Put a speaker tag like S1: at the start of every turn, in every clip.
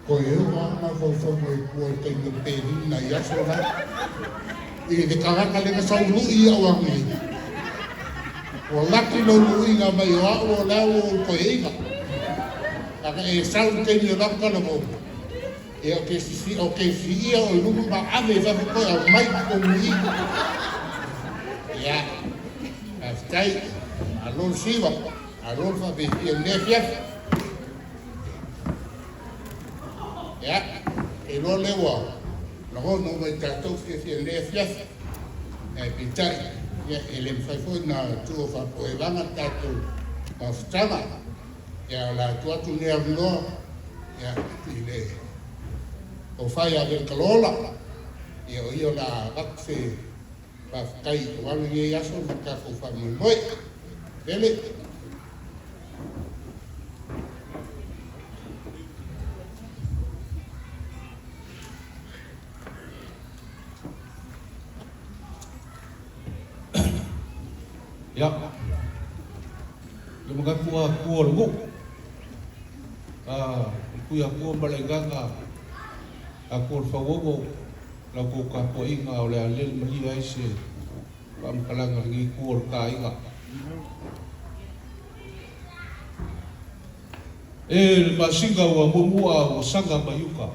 S1: ko e na fo mo ko te no peri na ia so na i te karaka le sa lu i awangi o laki no lu i nga mai o la o ko e nga ka e sa te ni na ka no e o ke si ia o lu ba ave va ko a mai ko ni ya aftai alon siva alon fa be ne fiaf ya e lo lewa la ho no me tato que si le fiaf e pitai ya ele fai fo na tu fa po e vanga tato pa stama ya la tua tu ne avno ya ile o fai a del calola io la vaxe pa kai wa ni ya so ka fo fa mo moi bele
S2: ya le mga kuwa lugu kuya kuwa balenganga ako fawogo la ko ka po inga o le alel mali ai se pam kalanga ngi kuwa ka inga e masinga wa mumua o sanga mayuka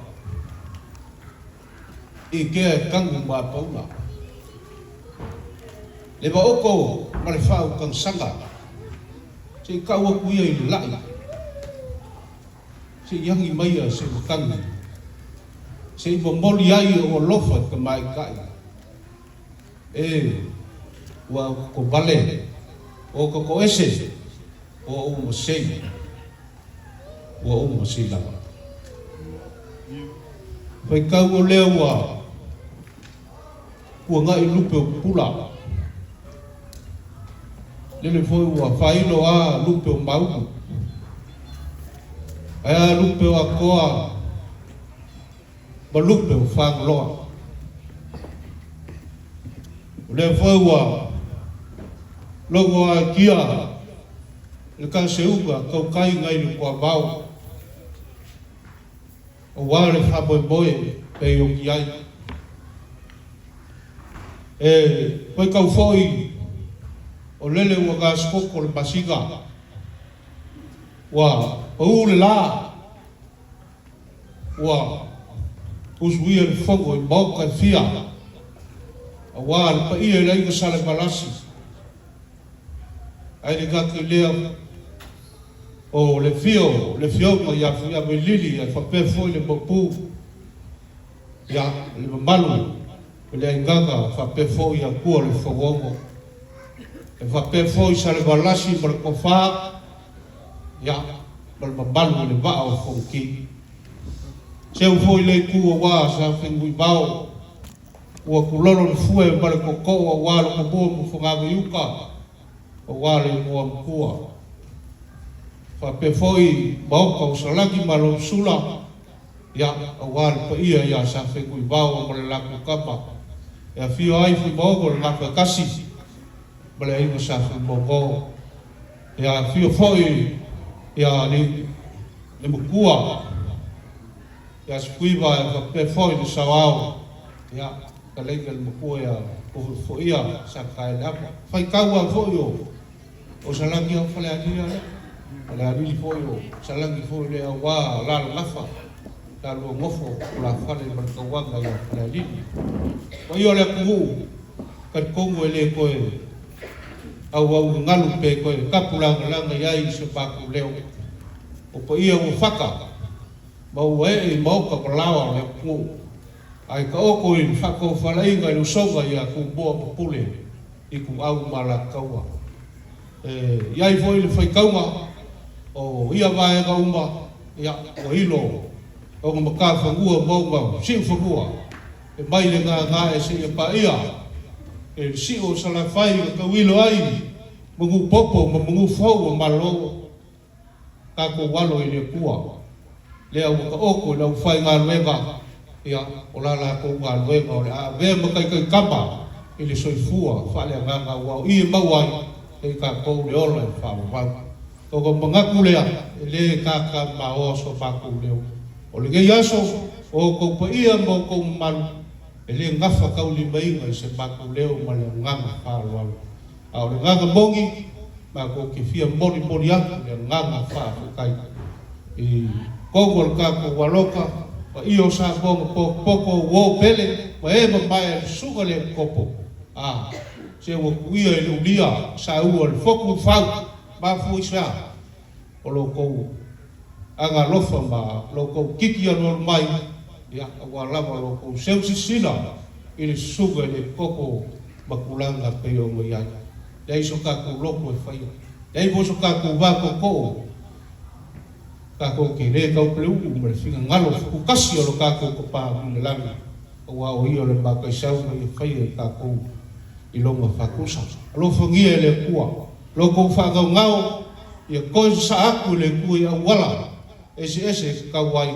S2: e ke kangu ma pauna le ba oko ma le fau kan sanga se ka wa kuia i lai se yangi mai se kan se bo moli ai o lofa ka mai kai e wa ko vale o ko ese o mo sei o mo sei la pai ka o lewa ko ngai lupe pula le foi o failo a lupe o mau a lupe o koa ba lupe o fang lo le foi o logo a kia le ka seuga ko kai ngai ko bau o wale fa boy pe o kiai foi ka foi o lele ua ka skoko le pasiga wa o le la wa uswia le fogo i boka fia a wa le pa ia le ka sale balasi ai le ka ke lea o le fio ma ya fu ya lili fa pe fo le popu ya le malu le nganga fa pe fo ya ku le fogo e fa pe foi sa le balasi per ko fa ya per balu le va o fonki se u foi le ku wa sa fengu bao o ku lolo le fue per ko ko wa lo ko mo fonga yuka o wa le mo ku fa pe foi bao ko sa la ki malo sula ya o wa pe ia ya sa fengu bao mo le la ku kapa ya fio ai fi bao ko la ka kasi bale ai sa bogo ya fio foi ya ni le mukua ya scuiva ya pe foi de sawao ya kalega le mukua ya o foi ya sa kai la fai kawa foi o salangi o fale ani ale ani foi o salangi foi le wa la lafa la lo ngofo la fale berkawanga ya fale ani o yo le ku kan kongo le ko au ngalu pe ko kapulanga langa yai se paku leo o po ia o faka ba o e mo ka palawa le ku ai ka o ko in fako falai ga lu soga ya ku bo pule i ku au mala kawa yai foi le fai kawa o ia vai ga uma ya o ilo o ma ka fangua mo ma sin fangua e mai le nga e se pa ia e si o sala fai ka wilo ai mungu popo mungu fo malo ka ko walo ile kua le au ka oko la fai nga leva ya o la ko nga leva o la ve mo kai kapa ile soifua fa le nga wa i mawai e ka ko le ola fa wa o ko manga kule le ka ma o so fa ku le O le ngai aso o kou pa ia mo kou malu. E le ngafa kau li mainga i se mako leo ma le nganga whālualu. A o le nganga mongi, ma kou ke fia mori mori atu le nganga whālukai. I kongo le kako waloka, pa iyo sa bonga poko wo pele, pa ema mai le suga le kopo. Se wa kuia e le ulia, sa ua le foku whau, ma fui sa. O lo kou anga lofa ma lo kou kiki alo mai ya wa lava lo kou seu sisila ile suga le koko makulanga pe o mo ya dai so ka ku loko e fai dai bo so ka ku ba ko ka ko ke le ka pleu mo le finga ngalo ku kasi o ka ko pa le langa o wa o io le ba ka sau e fai ka ko ilonga fa ku sa lo fongia le kuwa lo ko fa ga ngao ia ko sa aku le ku ia wala ese kawai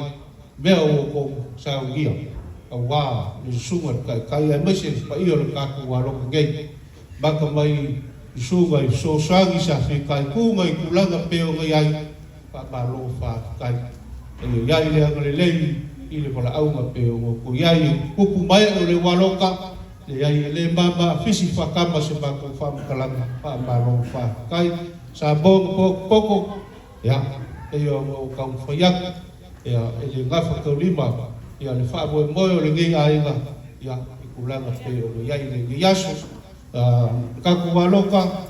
S2: mea o ko sa uia awa ni sunga kai ai mese pa io le kaku wa lo ngai baka mai sunga i so sangi sa fe kai ku ngai kulanga peo ngai ai pa lo fa kai e ia ile ngale le ile pala au ma peo ko ia i kupu mai o le waloka le ia le mama fisi fa kama se ba ko fa kalanga pa lo fa kai sa bon poko ya yo mo ka fayak ya ele ngafa ko lima ya le fa bo mo le ngi ai nga ya ikulanga pe o ya ile yaso ka ku waloka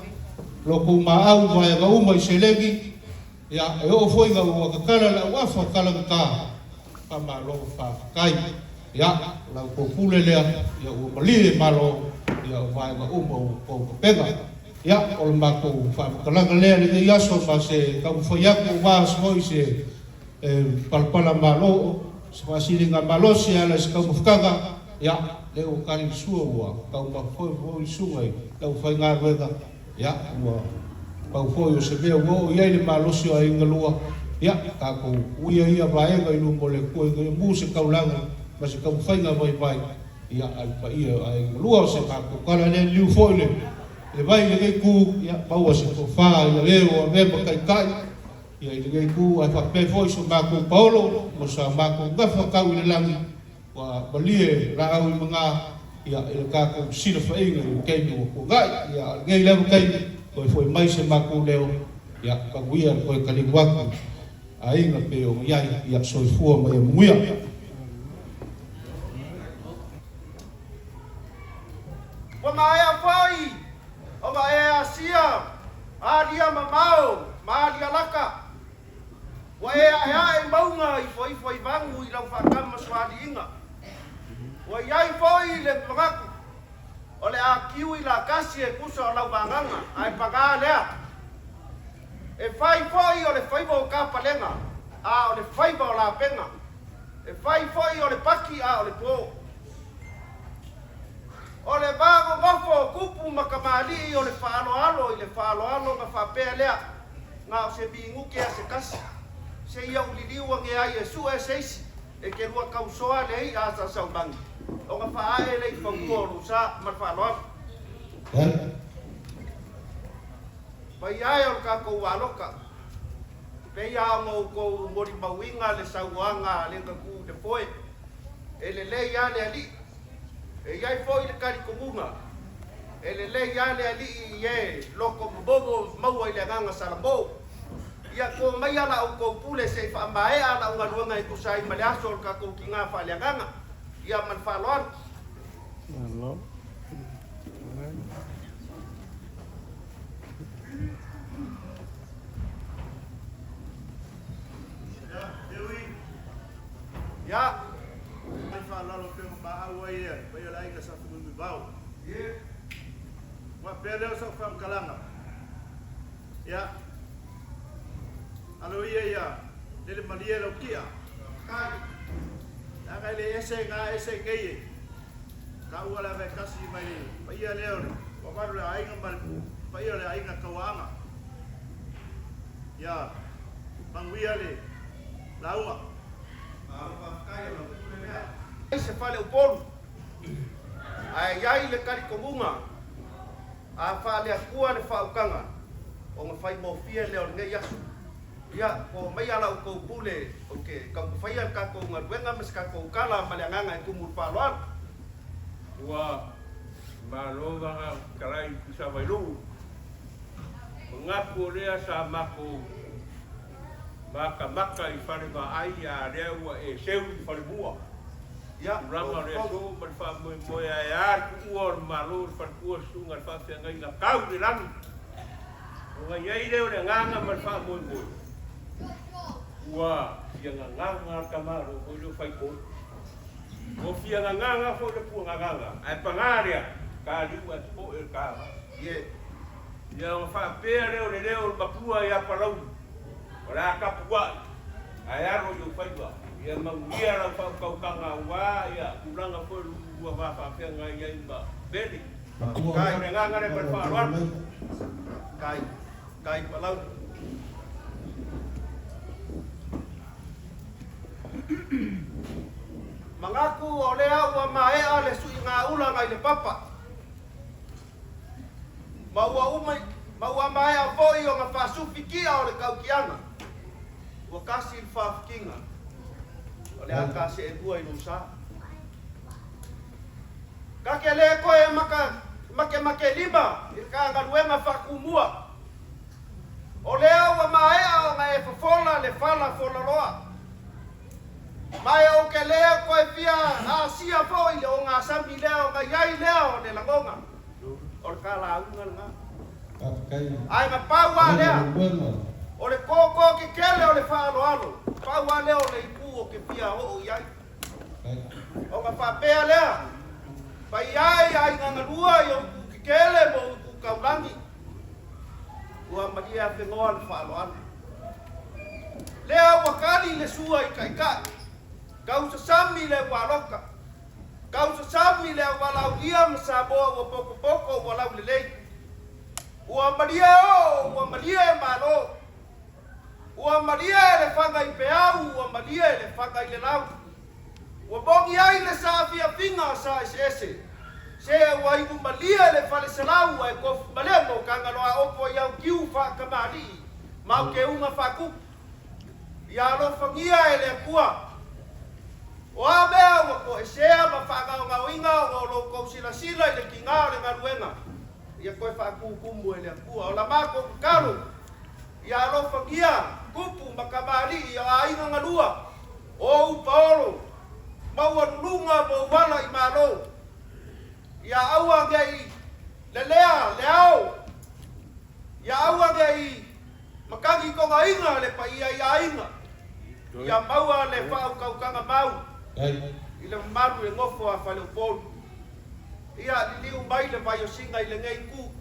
S2: lo ku ma au vai ga uma selegi ya e o foi ga o ka kala la wa fa kala ka pa ma lo fa kai ya la ko pule le ya o mali ma lo ya vai ga uma ko pega ya o mako fa kala le le yaso pa se ka foi ya ko va so se palpala malo se fasilinga malo se ala se ka mufkanga ya le o kali suwa ka ma foi suwa ka foi nga ruega ya wa pa foi se be o ya le malo se ai ngalua ya ka ko uia ia vai ga ilu mole ko ga mu se ka ulanga ma se ka foi nga vai ya al pa ia ai ngalua se ka ko kala le liu foi le vai le ku ya pa wa se ko fa ya le o me pa kai ia le ku ai fa pe foi so ma ko paulo mo sa ma ko ga fa ka wi langi wa balie la au manga ia ele ka ko sila fa inga ke ni ko ga ia ngai le kai ko foi mai se ma ko leo ia ka wi ar ko ka li wa ko ai nga pe o ia so fu ma ia muia
S3: wa mai a foi o mai a sia a dia mamao ma dia laka wa e maunga i foi vangu i lau whakama swadi inga. Wa iai foi le mangaku. O le a kiu i la kasi e kusa o lau vanganga. Ai paga lea. E fai foi o le faiva o ka palenga. A o le faiva o la penga. E fai foi o le paki a o le po. O le vago gofo kupu makamali o le whaaloalo i le whaaloalo ma whapea lea. Ngā o se bingu ke a se kasi. Se ia uliliua nge ai e su e seisi e ke rua kausoa le hei a sa sau bangi. O nga whaae le i whaukoro sa marwhaloa. Pai ai o kako waloka. Pei a ngau kou mori mawinga le sauanga le kaku te foe. E le lei a le ali. E iai foi le kari komunga. E le lei a le ali i e loko mbobo maua i le nganga salambo. Ia ko mai ala o ko pule se fa mai ala unga ruanga i kusai maliaso ka ko kinga fa leanga ia man fa lor no ya mai fa lor pe ma awa ia pa ia lai ka sa fu mi bau ye wa pele so fa kalanga ya alo ia le malia lo kia kai anga le ese ngai ka wala ve kasi mai pa ia leo wa va le ainga mal pa ia le ainga kawanga ya banguia le laua pa kai lo le se fale o polo ai le kari komunga a fale a kua le faukanga o nga fai mo fia leo ngai yasu Ia ko mai ala ko pule oke ka ko faya ka ko ngarwenga mas ka ko kala malanganga ku murpaloan
S4: Ua malova kalai kusa vailu. Mengaku dia sa mako maka i whare wa ai a rea ua e seu i whare mua.
S3: ya
S4: Rama rea so man wha moe ai a kuua malo i whare kua sunga wha whia ngai na kau de rangi. O ngai ei reo rea nganga man wha moe. Ua ia nganga kamaro o leo whai koe. O fia nganga fo le pua nganga. Ai pangarea ka liu at po e ka.
S3: ye
S4: Ia o wha pēr reo mapua ia parau. Ora ka pua. Ai aro yo whaiwa. Ia manguia ra wha kaukanga ua ia kuranga fo lua wha wha ngai ia ima beri. Kai ne nganga ne par wha wan.
S3: kai palau mangaku o lea ua maea le sui ngā ula ngai le papa. Maua maea foi o ngā whasufi kia o le kaukianga. Ua kasi il whafikinga. O le akasi e bua i nusa. Kake le koe make lima. I ka ngaruenga whakumua. O lea ua maea o ngā e whafola le whala wholaloa. Mai o ke lea koe pia a sia foi le o ngā sami lea o ngā iai lea o le langonga. O le ka la unga ngā. Ai ma paua lea. O le kōkō ke kele o le whaaloalo. Paua lea o le ipu o ke pia o iai. O ngā whapea lea. Pai ai ngangarua i o ke kele mo u kaulangi. Ua maria whengoa le whaaloalo. Lea wakali le sua i kaikai. Kau sasami le waloka. Kau sasami le walau ia masaboa ua poko walau le lei. Ua maria e malo. Ua maria e le whanga i peau, ua maria e le whanga i le lau. Ua bongi ai le sa fia finga sa ese. Se ua ibu maria e le whale salau e kofu malemo kangaloa opo iau kiu whakamari. Mau ke unga whakupu. Ia lo whangia e le kua. O a mea ua ko e sea ma whakao ngā winga o lo kou sila i le ki ngā o le ngaruenga. Ia koe whakukumu e le kua. O la mako karu. Ia lo whangia kupu makamari i a inga ngalua. O upaolo. Maua nulunga mo wala i malo. Ia aua ngei le leao. Ia aua ngei makangi ko ngā inga le pa ia i a inga. Ia maua le whao kaukanga mau. I le maru e ngofo a whale upolu. Ia liliu mai le vai o singa i le ngei ku.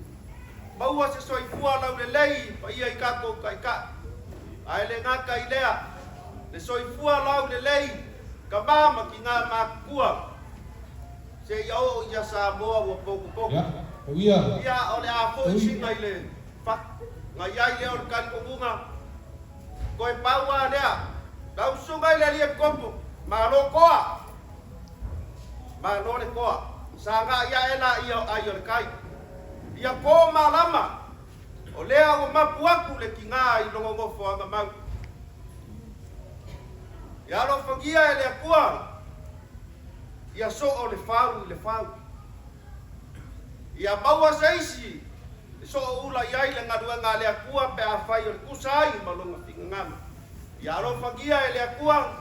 S3: Maua se soifua lau le lei pa ia i kako kaika. Ai le ngaka i lea. Le soifua lau le lei ka mama ki ngā makua. Se iau ia sa moa ua poku. Ia o le a fo i singa i le whak. Nga iai leo le karikongunga. Koe paua lea. Lau sungai le lia kopo. Malo koa. Malo le koa. Sa ngā ia ela ia le kai. Ia ko malama. O lea o mapu aku le ki ngā i longo ngofo anga mau. Ia lo whangia e le akua. Ia so o le whau. Ia maua seisi. So o ula iai le ngaruenga le akua pe a whai o le kusai malonga whingangama. Ia lo whangia e le akua.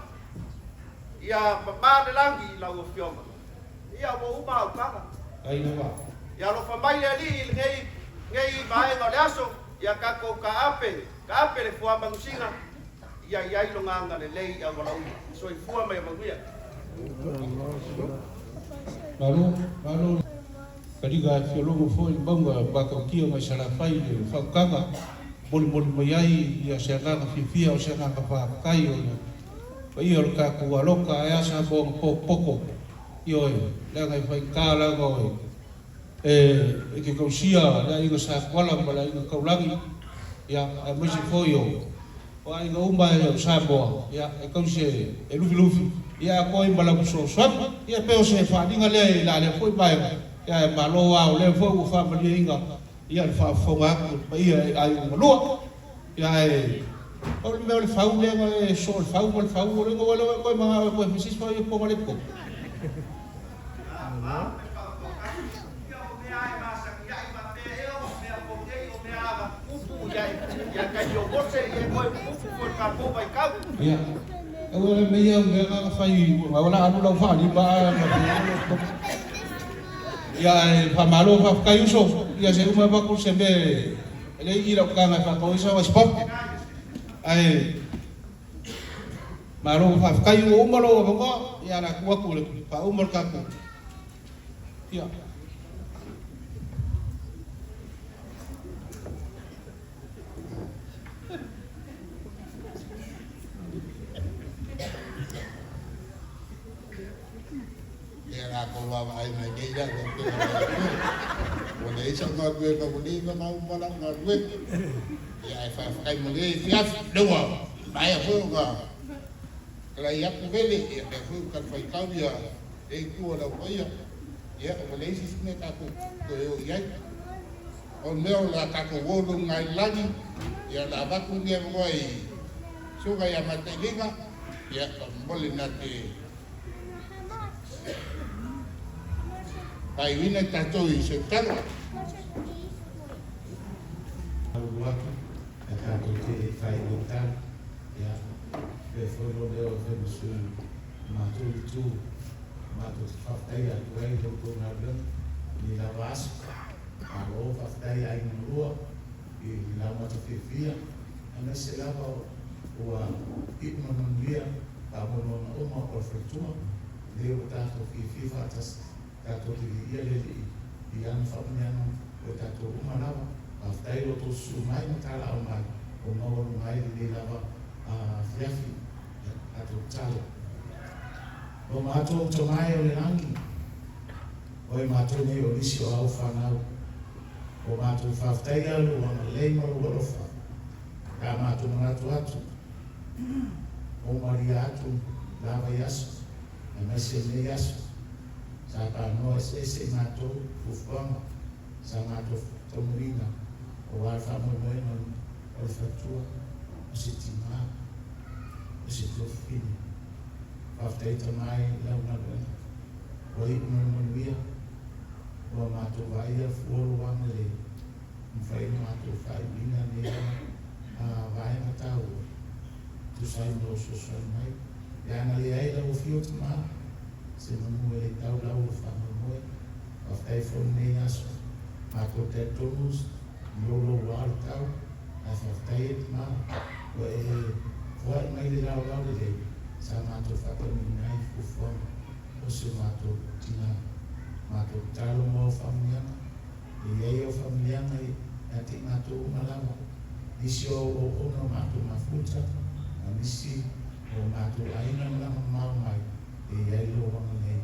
S3: Ia mamane langi i lau o whionga. Ia mo uma au kara. Ia lo whamai le li ngei maenga le aso. Ia kako ka ape le fua mangusinga. Ia iai lo nganga le lei au walau. So i fua mai manguia.
S2: Malo. Kariga fiologo foi banga baka kia mai sarafai le whakanga. Moli mai ai ia se nganga fifia o se nganga whakai o ia. Ia o ka kua loka e asa poko. Ia e, lea ngai whai kā langa o e ke kausia, lea inga sa kuala ma lea inga kaulangi. Ia, e maisi foi o. O a inga umba e o Samoa. Ia, e kausia e lufi. Ia, koe malamu so swapa. Ia, peo se whaninga lea i la lea foi mai. Ia, e maloa o lea foi o whamalia inga. Ia, le whafonga aku. Ia, e ai o malua. Ia, e O le mea o le whau lea e so le whau, le whau, o le ngā wala koe mga koe misis pa i ponga le po. Ia, e wala mea o mea ka whai, wala anu lau whani ba, ia e whamalo whawkai uso, ia se uma wako se me, ele i rau kanga whakoisa wa sport. Ai maro whawkai o umaro o wako, ia na kuaku le wha umar kako. Ia.
S1: Kalau ai mai ke ya ko wala isa nga due ka wala ka mala nga due ya fa kai mo le fias dewa mai fo nga la ya ko vele ya fo ka fa ka ya e ku la ko ya ya wala isa sne ka ko yo ya on me la ka ko wo ngai lagi ya la ba ku nge ngoi so ga ya matelinga ya mo le na te Pai vina tatou I se tala.
S5: Aluaku, a tātou te whai o tāna, ia, e whairo leo whenu sui, mātou tū, mātou te whawhai a tuai tau tōna rung, ni la wasu, a lo whawhai a ina rua, I la mata whiwhia, ana se lava ua ipna manuia, a mono na oma o whaitua, leo tātou whiwhi whatas, tātou te ia lele I anu whapuniano o tātou umanawa a whai o tō su mai na tāla au mai o mawaru mai le lava a whiawhi a tō tāla. O mātou tō mai o le rangi o e mātou nei o nisi o au whanau o mātou whawhtai alu o ma lei maru warofa ka mātou manatu atu o maria atu lava yasu e mese me yasu sa pa no ese mato ufama sa mato tomurina o alfa mo no o fatua o sitima o sitofini after it mai la una buena o I no via o mato vai a foro amele un fai mato fai bina ne a vai matau tu sai no so sai mai ya na le ai la o fio tma se não é tal lá o fama não é a fai forne aso a proteger todos no lo tal a fai ma o foi mais legal lá de sa mato fato minai fu fama o se mato tina mato talo mo família e aí o família aí a ti mato malama disse o no mato mafuta a disse o mato ainda não mai e aí lo vamos ler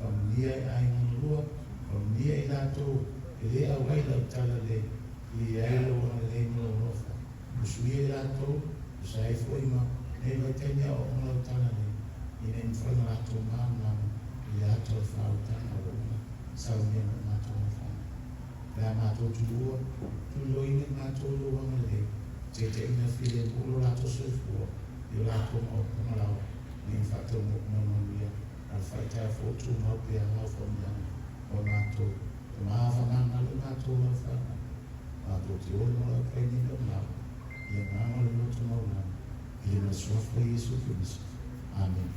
S5: família aí no rua família ilato ele é o rei da tala le e aí lo vamos ler no rofa o suie ilato sai foi uma ele vai ter o uma tala le e nem foi na toma mano e ato falta na rua salve no mato na la mato tu lo in mato lo vamos ler te na filha pulo lato se fu io lato mo come la in fatto non via al fatta foto no per la famiglia o nato ma fa manna lo nato lo fa ma tutti uno lo prendi no ma e mamma lo no ma e la sua fede su Cristo amen